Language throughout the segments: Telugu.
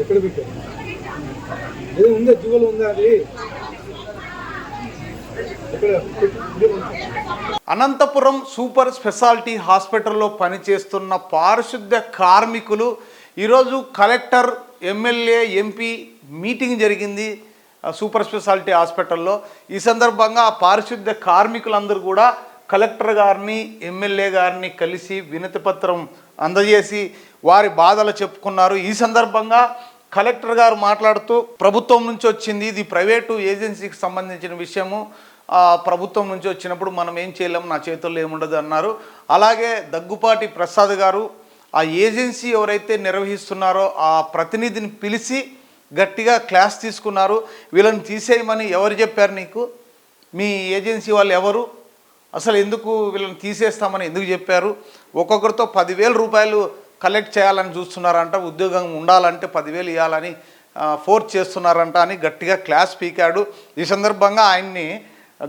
ఎక్కడ పెట్టారు ఏదో ఉందా జీవోలో ఉందా అది అనంతపురం సూపర్ స్పెషాలిటీ హాస్పిటల్లో పనిచేస్తున్న పారిశుద్ధ్య కార్మికులు ఈరోజు కలెక్టర్ ఎమ్మెల్యే ఎంపీ మీటింగ్ జరిగింది సూపర్ స్పెషాలిటీ హాస్పిటల్లో. ఈ సందర్భంగా పారిశుద్ధ్య కార్మికులందరూ కూడా కలెక్టర్ గారిని ఎమ్మెల్యే గారిని కలిసి వినతి పత్రం అందజేసి వారి బాధలు చెప్పుకున్నారు. ఈ సందర్భంగా కలెక్టర్ గారు మాట్లాడుతూ ప్రభుత్వం నుంచి వచ్చింది, ఇది ప్రైవేటు ఏజెన్సీకి సంబంధించిన విషయము, ప్రభుత్వం నుంచి వచ్చినప్పుడు మనం ఏం చేయలేము, నా చేతుల్లో ఏముండదు అన్నారు. అలాగే దగ్గుపాటి ప్రసాద్ గారు ఆ ఏజెన్సీ ఎవరైతే నిర్వహిస్తున్నారో ఆ ప్రతినిధిని పిలిచి గట్టిగా క్లాస్ తీసుకున్నారు. వీళ్ళని తీసేయమని ఎవరు చెప్పారు నీకు, మీ ఏజెన్సీ వాళ్ళు ఎవరు, అసలు ఎందుకు వీళ్ళని తీసేస్తామని ఎందుకు చెప్పారు, ఒక్కొక్కరితో 10,000 రూపాయలు కలెక్ట్ చేయాలని చూస్తున్నారంట, ఉద్యోగం ఉండాలంటే 10,000 ఇవ్వాలని ఫోర్స్ చేస్తున్నారంట అని గట్టిగా క్లాస్ పీకాడు. ఈ సందర్భంగా ఆయన్ని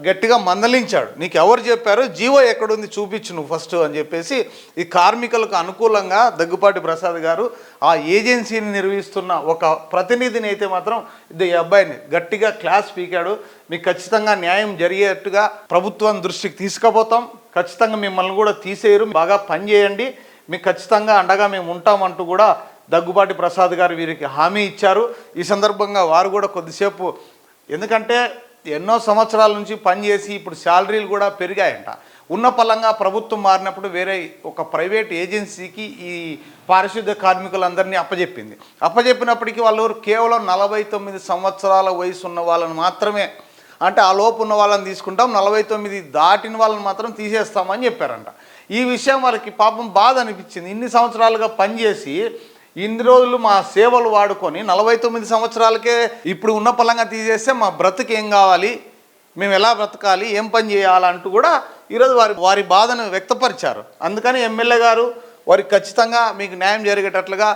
గట్టిగా మందలించాడు. నీకు ఎవరు చెప్పారు, జీవో ఎక్కడుంది చూపించు నువ్వు ఫస్ట్ అని చెప్పేసి ఈ కార్మికులకు అనుకూలంగా దగ్గుపాటి ప్రసాద్ గారు ఆ ఏజెన్సీని నిర్వహిస్తున్న ఒక ప్రతినిధిని అయితే మాత్రం ఈ అబ్బాయిని గట్టిగా క్లాస్ పీకాడు. మీకు ఖచ్చితంగా న్యాయం జరిగేట్టుగా ప్రభుత్వం దృష్టికి తీసుకుపోతాం, ఖచ్చితంగా మిమ్మల్ని కూడా తీసేయరు, బాగా పనిచేయండి, మీకు ఖచ్చితంగా అండగా మేము ఉంటామంటూ కూడా దగ్గుపాటి ప్రసాద్ గారు వీరికి హామీ ఇచ్చారు. ఈ సందర్భంగా వారు కూడా కొద్దిసేపు, ఎందుకంటే ఎన్నో సంవత్సరాల నుంచి పనిచేసి ఇప్పుడు శాలరీలు కూడా పెరిగాయంట, ఉన్న పలంగా ప్రభుత్వం మారినప్పుడు వేరే ఒక ప్రైవేట్ ఏజెన్సీకి ఈ పారిశుద్ధ్య కార్మికులందరినీ అప్పజెప్పినప్పటికీ వాళ్ళు కేవలం 49 సంవత్సరాల వయసు ఉన్న వాళ్ళని మాత్రమే, అంటే ఆ లోపు ఉన్న వాళ్ళని తీసుకుంటాం, 49 దాటిన వాళ్ళని మాత్రం తీసేస్తామని చెప్పారంట. ఈ విషయం వాళ్ళకి పాపం బాధ అనిపించింది. ఇన్ని సంవత్సరాలుగా పనిచేసి ఇన్ని రోజులు మా సేవలు వాడుకొని 49 సంవత్సరాలకే ఇప్పుడు ఉన్న పలంగా తీసేస్తే మా బ్రతుకు ఏం కావాలి, మేము ఎలా బ్రతకాలి, ఏం పని చేయాలంటూ కూడా ఈరోజు వారి బాధను వ్యక్తపరిచారు. అందుకని ఎమ్మెల్యే గారు వారికి ఖచ్చితంగా మీకు న్యాయం జరిగేటట్లుగా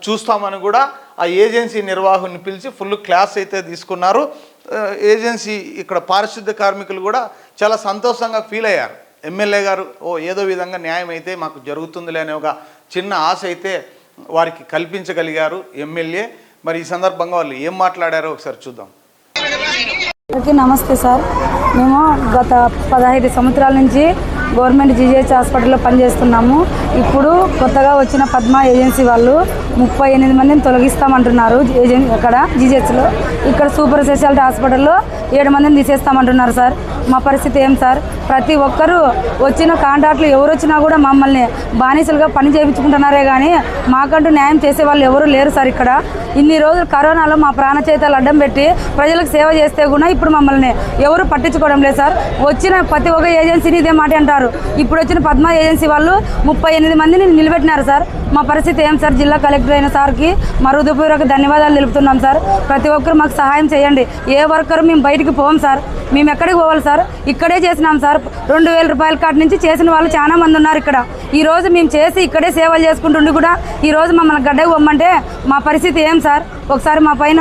చూస్తామని కూడా ఆ ఏజెన్సీ నిర్వాహకుని పిలిచి ఫుల్ క్లాస్ అయితే తీసుకున్నారు. ఏజెన్సీ ఇక్కడ పారిశుద్ధ్య కార్మికులు కూడా చాలా సంతోషంగా ఫీల్ అయ్యారు. ఎమ్మెల్యే గారు ఏదో విధంగా న్యాయం అయితే మాకు జరుగుతుందిలే అనే ఒక చిన్న ఆశ అయితే వారికి కల్పించగలిగారు ఎమ్మెల్యే. మరి ఈ సందర్భంగా వాళ్ళు ఏం మాట్లాడారో ఒకసారి చూద్దాం. నమస్తే సార్, మేము గత 15 సంవత్సరాల నుంచి గవర్నమెంట్ జీజీహెచ్ హాస్పిటల్లో పనిచేస్తున్నాము. ఇప్పుడు కొత్తగా వచ్చిన పద్మ ఏజెన్సీ వాళ్ళు 38 మందిని తొలగిస్తామంటున్నారు. అక్కడ జీజీహెచ్లో, ఇక్కడ సూపర్ స్పెషాలిటీ హాస్పిటల్లో 7 మందిని తీసేస్తామంటున్నారు సార్. మా పరిస్థితి ఏం సార్, ప్రతి ఒక్కరూ వచ్చిన కాంట్రాక్టులు ఎవరు వచ్చినా కూడా మమ్మల్ని బానిసలుగా పని చేయించుకుంటున్నారే కానీ మాకంటూ న్యాయం చేసే వాళ్ళు ఎవరు లేరు సార్. ఇక్కడ ఇన్ని రోజులు కరోనాలో మా ప్రాణచేతాలు అడ్డం పెట్టి ప్రజలకు సేవ చేస్తే కూడా ఇప్పుడు మమ్మల్ని ఎవరు పట్టించుకోవడం లేదు సార్. వచ్చిన ప్రతి ఒక్క ఏజెన్సీని ఇదే మాట అంటారు. ఇప్పుడు వచ్చిన పద్మ ఏజెన్సీ వాళ్ళు 38 మందిని నిలబెట్టినారు సార్. మా పరిస్థితి ఏం సార్, జిల్లా కలెక్టర్ అయిన సార్కి మా హృదయపూర్వక ధన్యవాదాలు తెలుపుతున్నాం సార్. ప్రతి ఒక్కరు మాకు సహాయం చేయండి. ఏ వర్కరు మేము బయటికి పోం సార్, మేము ఎక్కడికి పోవాలి సార్, ఇక్కడే చేసినాం సార్. 2,000 రూపాయల కాటి నుంచి చేసిన వాళ్ళు చాలా మంది ఉన్నారు ఇక్కడ. ఈరోజు మేము చేసి ఇక్కడే సేవలు చేసుకుంటుండి కూడా ఈరోజు మమ్మల్ని గడ్డకు పొమ్మంటే మా పరిస్థితి ఏం సార్. ఒకసారి మా పైన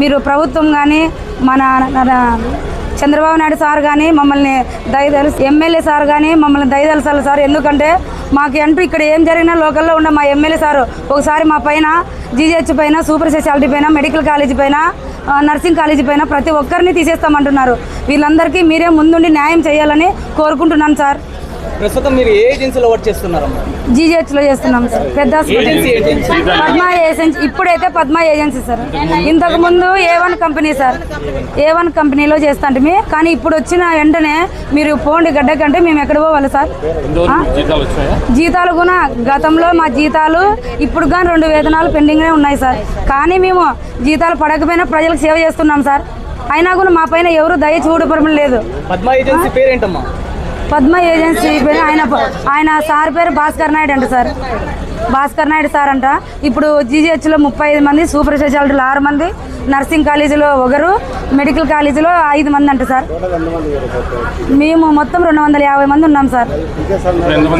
మీరు ప్రభుత్వం కానీ మన చంద్రబాబు నాయుడు సార్ కానీ మమ్మల్ని దయదలుసు, ఎమ్మెల్యే సార్ కానీ మమ్మల్ని దయదలసాలి సార్. ఎందుకంటే మాకు అంటూ ఇక్కడ ఏం జరిగినా లోకల్లో ఉన్న మా ఎమ్మెల్యే సారు ఒకసారి మా పైన జీజీహెచ్ పైన, సూపర్ స్పెషాలిటీ పైన, మెడికల్ కాలేజీ పైన, నర్సింగ్ కాలేజీ పైన ప్రతి ఒక్కరిని తీసేస్తామంటున్నారు. వీళ్ళందరికీ మీరే ముందుండి న్యాయం చేయాలని కోరుకుంటున్నాను సార్. ప్రస్తుతం మీరు ఏ ఏజెన్సీలో వర్క్ చేస్తున్నారమ్మా? జీజీహెచ్లో చేస్తున్నాం సార్. పెద్ద పద్మ ఏజెన్సీ, ఇప్పుడైతే పద్మ ఏజెన్సీ సార్. ఇంతకుముందు A1 కంపెనీ సార్, A1 కంపెనీలో చేస్తాంటిమి. కానీ ఇప్పుడు వచ్చిన వెంటనే మీరు పోండి గడ్డకంటే మేము ఎక్కడ పోవాలి సార్. జీతాలు కూడా గతంలో మా జీతాలు ఇప్పుడు కానీ 2 వేతనాలు పెండింగ్నే ఉన్నాయి సార్. కానీ మేము జీతాలు పడకపోయినా ప్రజలకు సేవ చేస్తున్నాం సార్. అయినా కూడా మా పైన ఎవరు దయ చూడపడం లేదు. పద్మ ఏజెన్సీ పేరేంటమ్మా? పద్మ ఏజెన్సీ పేరు ఆయన సార్ పేరు భాస్కర్ నాయుడు అంట సార్. భాస్కర్ నాయుడు సార్ అంట. ఇప్పుడు జీజీహెచ్లో 35 మంది, సూపర్ స్పెషాలిటీలో 6 మంది, నర్సింగ్ కాలేజీలో 1, మెడికల్ కాలేజీలో 5 మంది అంట సార్. మేము మొత్తం 250 మంది ఉన్నాం సార్.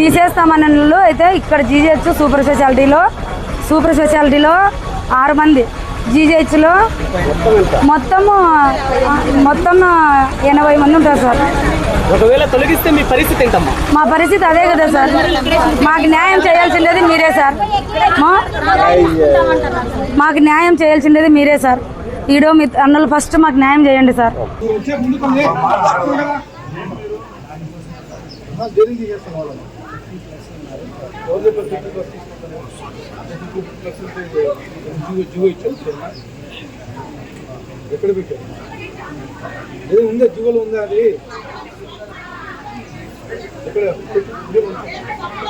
తీసేస్తామన్న వాళ్ళు అయితే ఇక్కడ జీజీహెచ్ సూపర్ స్పెషాలిటీలో 6 మంది, జీజేహెచ్లో మొత్తము 80 మంది ఉంటారు సార్. ఒకవేళ తొలగిస్తే మీ పరిస్థితి ఏంటమ్మా? మా పరిస్థితి అదే కదా సార్. మాకు న్యాయం చేయాల్సిండేది మీరే సార్. మాకు న్యాయం చేయాల్సిండేది మీరే సార్. ఈడో మీ అన్నలు ఫస్ట్ మాకు న్యాయం చేయండి సార్. ఎక్కడ పెట్టారు? ఏదో ఉందా జీవోలో ఉందా అది? ఎక్కడ